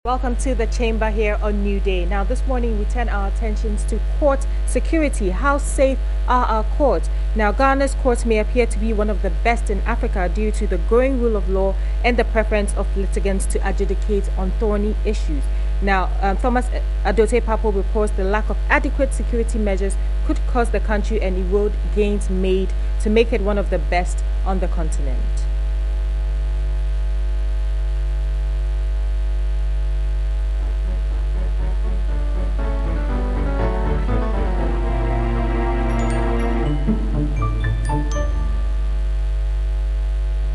Welcome to the chamber here on New Day. Now, this morning we turn our attentions to court security. How safe are our courts? Now, Ghana's courts may appear to be one of the best in Africa due to the growing rule of law and the preference of litigants to adjudicate on thorny issues. Now, Thomas Adote Papo reports the lack of adequate security measures could cause the country and erode gains made to make it one of the best on the continent.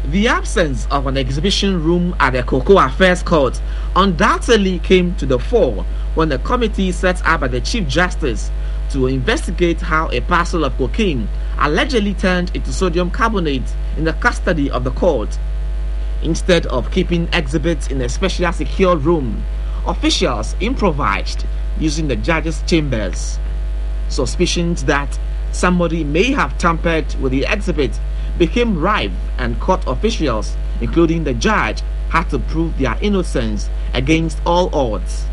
The absence of an exhibition room at the Cocoa Affairs Court undoubtedly came to the fore when the committee set up by the Chief Justice to investigate how a parcel of cocaine allegedly turned into sodium carbonate in the custody of the court. Instead of keeping exhibits in a special secured room, officials improvised using the judge's chambers. Suspicions that somebody may have tampered with the exhibit became rife, and court officials, including the judge, had to prove their innocence against all odds.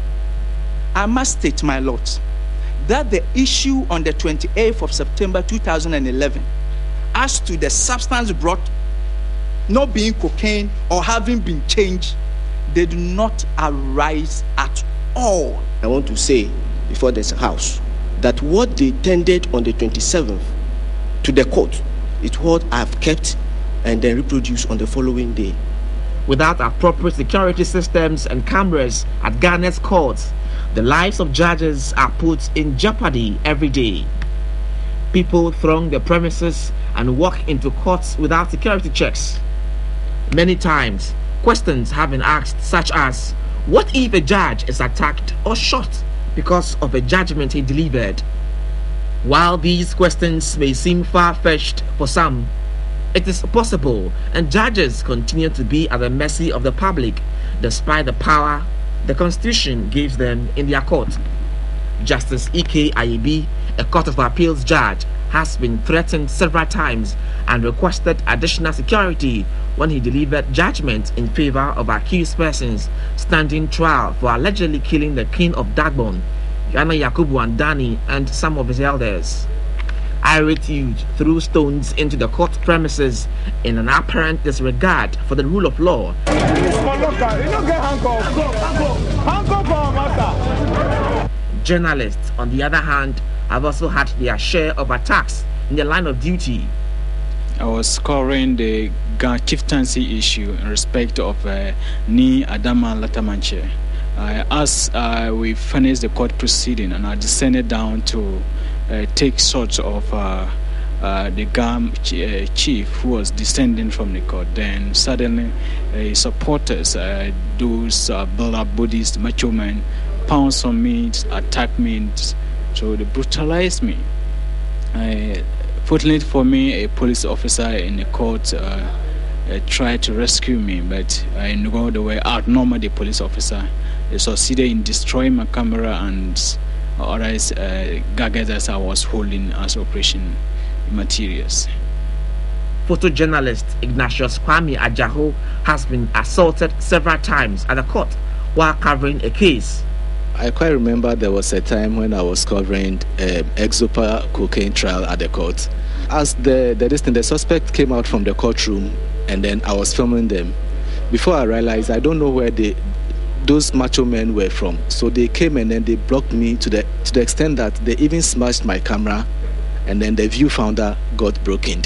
I must state, my lords, that the issue on the 28th of September 2011 as to the substance brought not being cocaine or having been changed, they do not arise at all. I want to say before this house that what they tendered on the 27th to the court is what I've kept and then reproduced on the following day. Without appropriate security systems and cameras at Ghana's courts, the lives of judges are put in jeopardy every day. People throng the premises and walk into courts without security checks. Many times, questions have been asked such as, what if a judge is attacked or shot because of a judgment he delivered? While these questions may seem far-fetched for some, it is possible, and judges continue to be at the mercy of the public despite the power the Constitution gives them in their court. Justice E.K. Ayebi, a Court of Appeals judge, has been threatened several times and requested additional security when he delivered judgment in favor of accused persons standing trial for allegedly killing the king of Dagbon, Yana Yakubu Andani, and some of his elders. Irate youth threw stones into the court premises in an apparent disregard for the rule of law. Journalists, on the other hand, have also had their share of attacks in the line of duty. I was covering the chieftaincy issue in respect of Ni Adama Latamanche. As we finished the court proceeding, and I descended down to take shots of the GAM chief who was descending from the court. Then suddenly supporters, those build-up Buddhist macho men, pounced on me, attacked me, so they brutalized me. Fortunately for me, a police officer in the court tried to rescue me, but in the way outnumber the police officer. They succeeded in destroying my camera and other gadgets I was holding as operation materials. Photojournalist Ignatius Kwame Ajaho has been assaulted several times at the court while covering a case. I quite remember there was a time when I was covering Exopa cocaine trial at the court. As the suspect came out from the courtroom, and then I was filming them. Before I realized, I don't know where those macho men were from. So they came and then they blocked me to the extent that they even smashed my camera, and then the viewfinder got broken.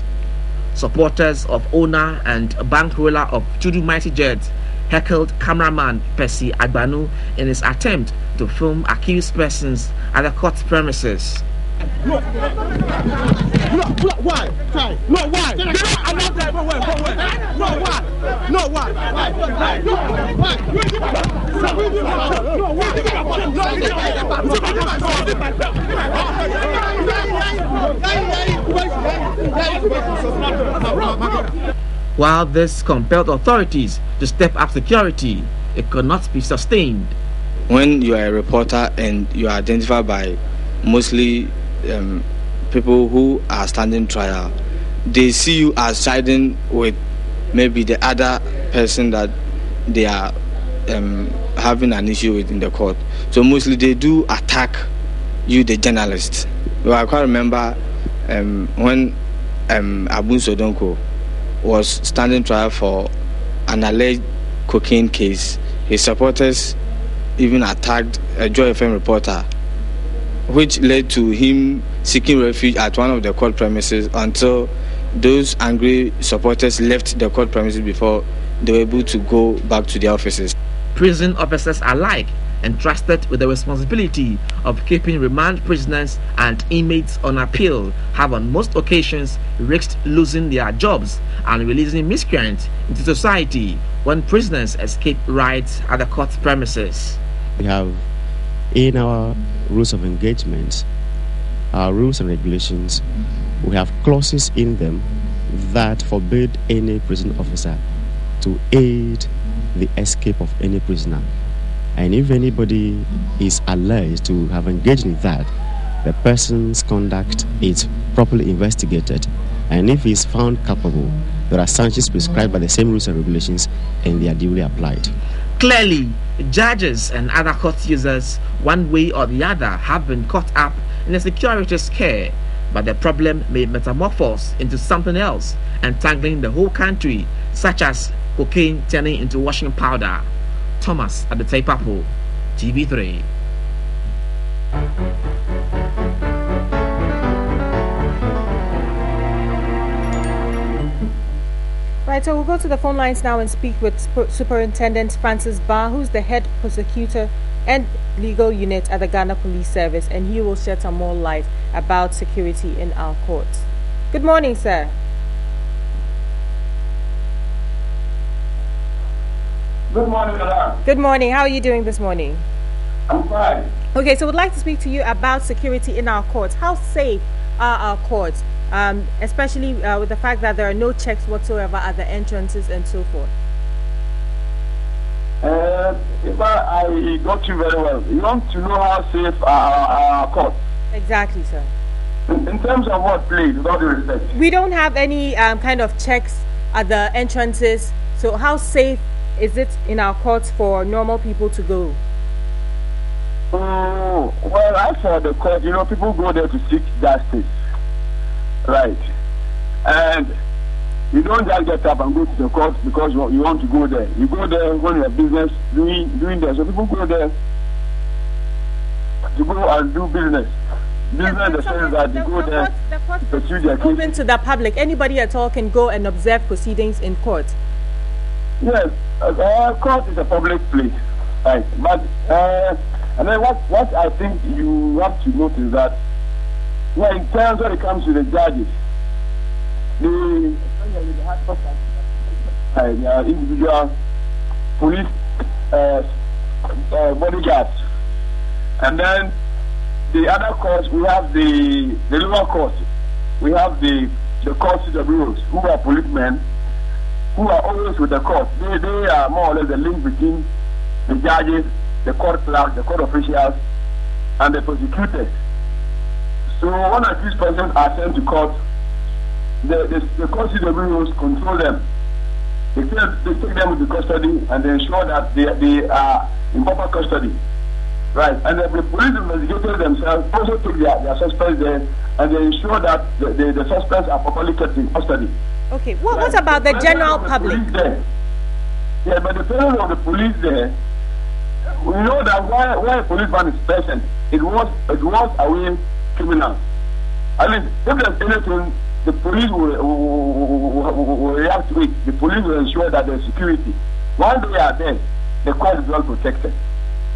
Supporters of owner and bankroller of Judu Mighty Jets heckled cameraman Percy Agbanu in his attempt to film accused persons at the court premises. No, why? No, why? While this compelled authorities to step up security, it could not be sustained. When you are a reporter and you are identified by mostly people who are standing trial, they see you as siding with maybe the other person that they are having an issue with in the court. So mostly they do attack you, the journalist. Well, I can't remember when Abu Sodonko was standing trial for an alleged cocaine case. His supporters even attacked a Joy FM reporter, which led to him seeking refuge at one of the court premises until those angry supporters left the court premises before they were able to go back to their offices. Prison officers alike entrusted with the responsibility of keeping remand prisoners and inmates on appeal have on most occasions risked losing their jobs and releasing miscreants into society when prisoners escape riots at the court premises. We have in our rules of engagement, our rules and regulations, we have clauses in them that forbid any prison officer to aid the escape of any prisoner. And if anybody is alleged to have engaged in that, the person's conduct is properly investigated. And if he is found culpable, there are sanctions prescribed by the same rules and regulations, and they are duly applied. Clearly, judges and other court users, one way or the other, have been caught up in a security scare, but the problem may metamorphose into something else, entangling the whole country, such as cocaine turning into washing powder. Thomas at the Taipapo, TV3. Right, so we'll go to the phone lines now and speak with Superintendent Francis Barr, who's the head prosecutor and legal unit at the Ghana Police Service, and he will shed some more light about security in our courts. Good morning, sir. Good morning, madam. Good morning. How are you doing this morning? I'm fine. Okay, so we'd like to speak to you about security in our courts. How safe are our courts, especially with the fact that there are no checks whatsoever at the entrances and so forth? If I got you very well. You want to know how safe our courts? Exactly, sir. In terms of what, please, with all due respect? We don't have any kind of checks at the entrances, so how safe is it in our courts for normal people to go? Well, as for the court, people go there to seek justice, right? And you don't just get up and go to the court because you want to go there. You go there when you have business doing there. So people go there to go and do business. Business in the sense that they go there to pursue their case. Open to the public. Anybody at all can go and observe proceedings in court. Yes, court is a public place, right? But and then what I think you have to note is that, in terms when it comes to the judges, the individual police bodyguards, and then the other courts, we have the lower courts, we have the court CWOs who are policemen, who are always with the court. They are more or less the link between the judges, the court clerks, the court officials, and the prosecutors. So when these persons are sent to court, the court CWOs control them. They take them into custody and they ensure that they are in proper custody. Right, and the police investigators themselves also take their suspects there and they ensure that the suspects are properly kept in custody. Okay, what about the general public? Yeah, but the presence of the police there, we know that why a policeman is present, it was away criminals. I mean, if there's anything, the police will react to it. The police will ensure that there's security. Once they are there, the court is well protected.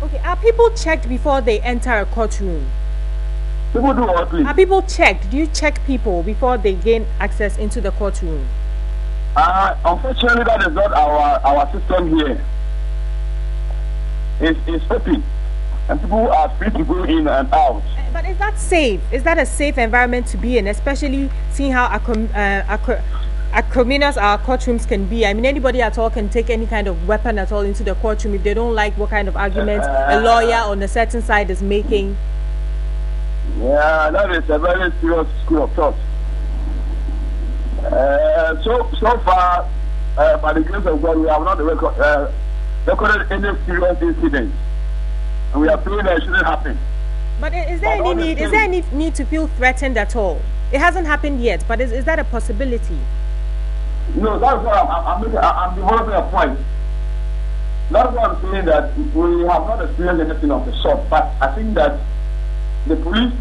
Okay, are people checked before they enter a courtroom? People do what, please? Are people checked? Do you check people before they gain access into the courtroom? Unfortunately, that is not our system here. It's open, and people are free to go in and out. But is that safe? Is that a safe environment to be in, especially seeing how acrimonious our courtrooms can be? I mean, anybody at all can take any kind of weapon at all into the courtroom if they don't like what kind of arguments a lawyer on a certain side is making. Yeah, that is a very serious school of thought. So far, by the grace of God, we have not recorded any serious incident. And we are praying that it shouldn't happen. But is there any need? Is there any need to feel threatened at all? It hasn't happened yet, but is that a possibility? No, that's what I'm developing a point. That's why I'm saying that we have not experienced anything of the sort. But I think that the police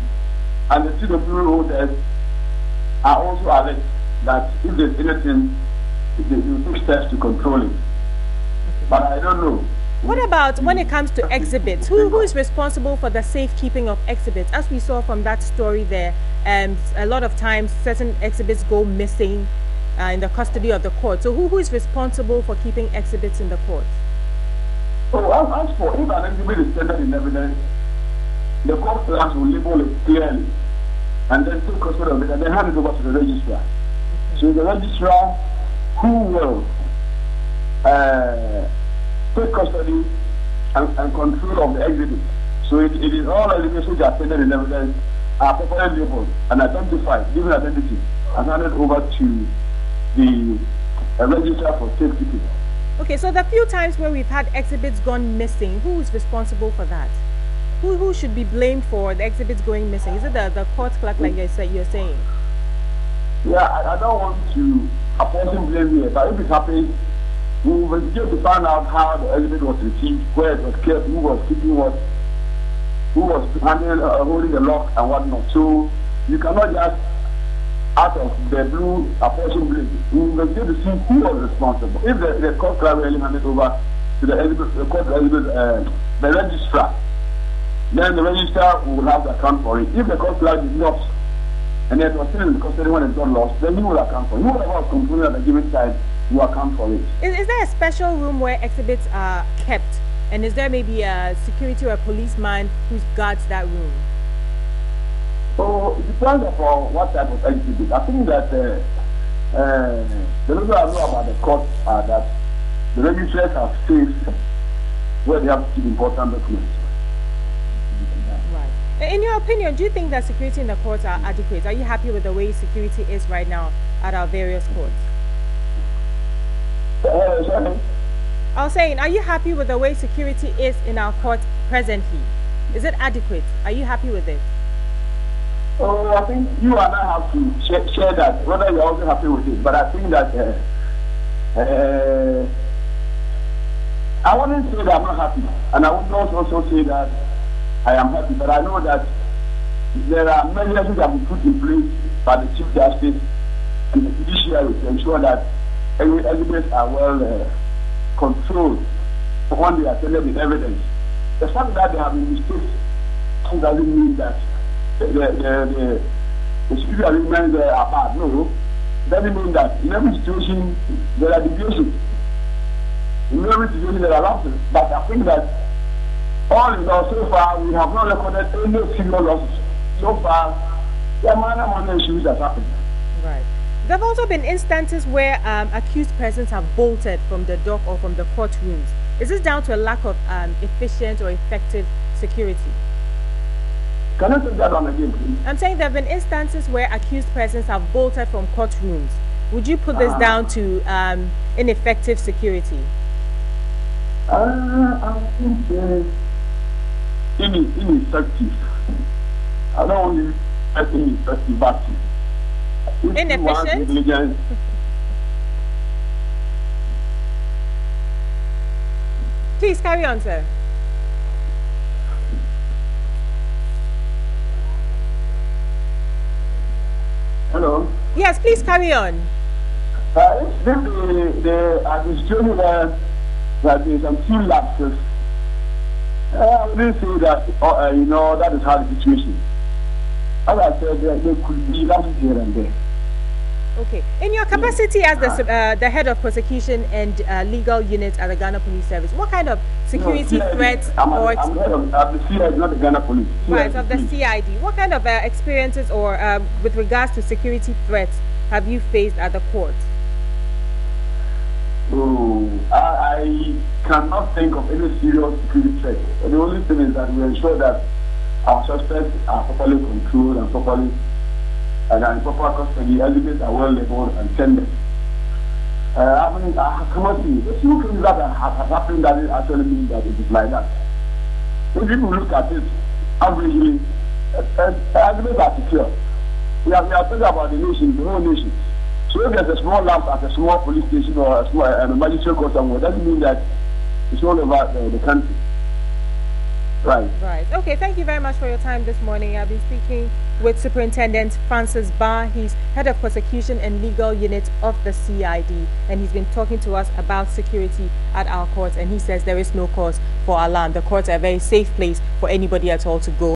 and the CW holders are also alert that if there's anything, they will take steps to control it. But I don't know. What about when it comes to exhibits? Who is responsible for the safekeeping of exhibits? As we saw from that story there, a lot of times certain exhibits go missing in the custody of the court. So who is responsible for keeping exhibits in the court? So as for if an exhibit is tendered in evidence, the court clerks will label it clearly and then take custody of it and then hand it over to the registrar. So the registrar who will take custody and control of the exhibit. So it is all exhibits which are tendered in evidence are properly labeled and identified, given identity, and handed over to the registrar for safekeeping. Okay, so the few times where we've had exhibits gone missing, who is responsible for that? Who should be blamed for the exhibits going missing? Is it the court clerk, like you're saying? Yeah, I don't want to apportion blame here, but if it happens, we will investigate to find out how the exhibit was received, where it was kept, who was keeping what, who was handling, holding the lock and whatnot. So you cannot just out of the blue apportion blame. We will investigate to see who was responsible. If the court clerk really handed over to the registrar, then the registrar will have to account for it. If the court clerk did not, and it was still in custody when it got lost, then he will account for it. Whoever was complaining at a given time will account for it. Is there a special room where exhibits are kept? And is there maybe a security or a policeman who guards that room? So it depends upon what type of exhibit. I think that the reason I know about the court are that the registrars have safes where they have to keep important documents. Right. In your opinion, do you think that security in the courts are adequate? Are you happy with the way security is right now at our various courts? Sorry? I was saying, are you happy with the way security is in our court presently? Is it adequate? Are you happy with it? Oh, I think you and I have to share that, whether you're also happy with it. But I think that I wouldn't say that I'm not happy. And I would not also say that I am happy. But I know that there are measures that have been put in place by the Chief Justice and the judiciary to ensure that evidence are well controlled when they are tendered with evidence. The fact that there have been mistakes doesn't mean that the security arrangements are bad. No, it doesn't mean that in every situation there are deviations. In every situation there are lapses. But I think that all in all, so far we have not recorded any serious losses. So far, there are minor issues that happened. Right. There have also been instances where accused persons have bolted from the dock or from the courtrooms. Is this down to a lack of efficient or effective security? Can you say that one again, please? I'm saying there have been instances where accused persons have bolted from courtrooms. Would you put this down to ineffective security? I think ineffective. I don't want to say ineffective, but inefficient? Please carry on, sir. Hello? Yes, please carry on. If the administration that there is some few lapses, I wouldn't say that, that is how the situation. As I said, there could be lapses here and there. Okay. In your capacity as the head of prosecution and legal unit at the Ghana Police Service, what kind of security threats I'm head of the CID, not the Ghana Police. Right, of the CID. What kind of experiences or with regards to security threats have you faced at the court? Oh, I cannot think of any serious security threat. The only thing is that we ensure that our suspects are properly controlled and properly and in proper custody. Evidence are well labeled and tended. come see, the few things that have happened that it actually means that it is like that. If people look at it, averagely, arguments are secure. We are talking about the nation, the whole nation. So if there's a small lamp at a small police station or a small magistrate court somewhere, doesn't mean that it's all about the country. Right. Right. Okay, thank you very much for your time this morning. I've been speaking with Superintendent Francis Bah. He's head of prosecution and legal unit of the CID, and he's been talking to us about security at our courts, and he says there is no cause for alarm. The courts are a very safe place for anybody at all to go.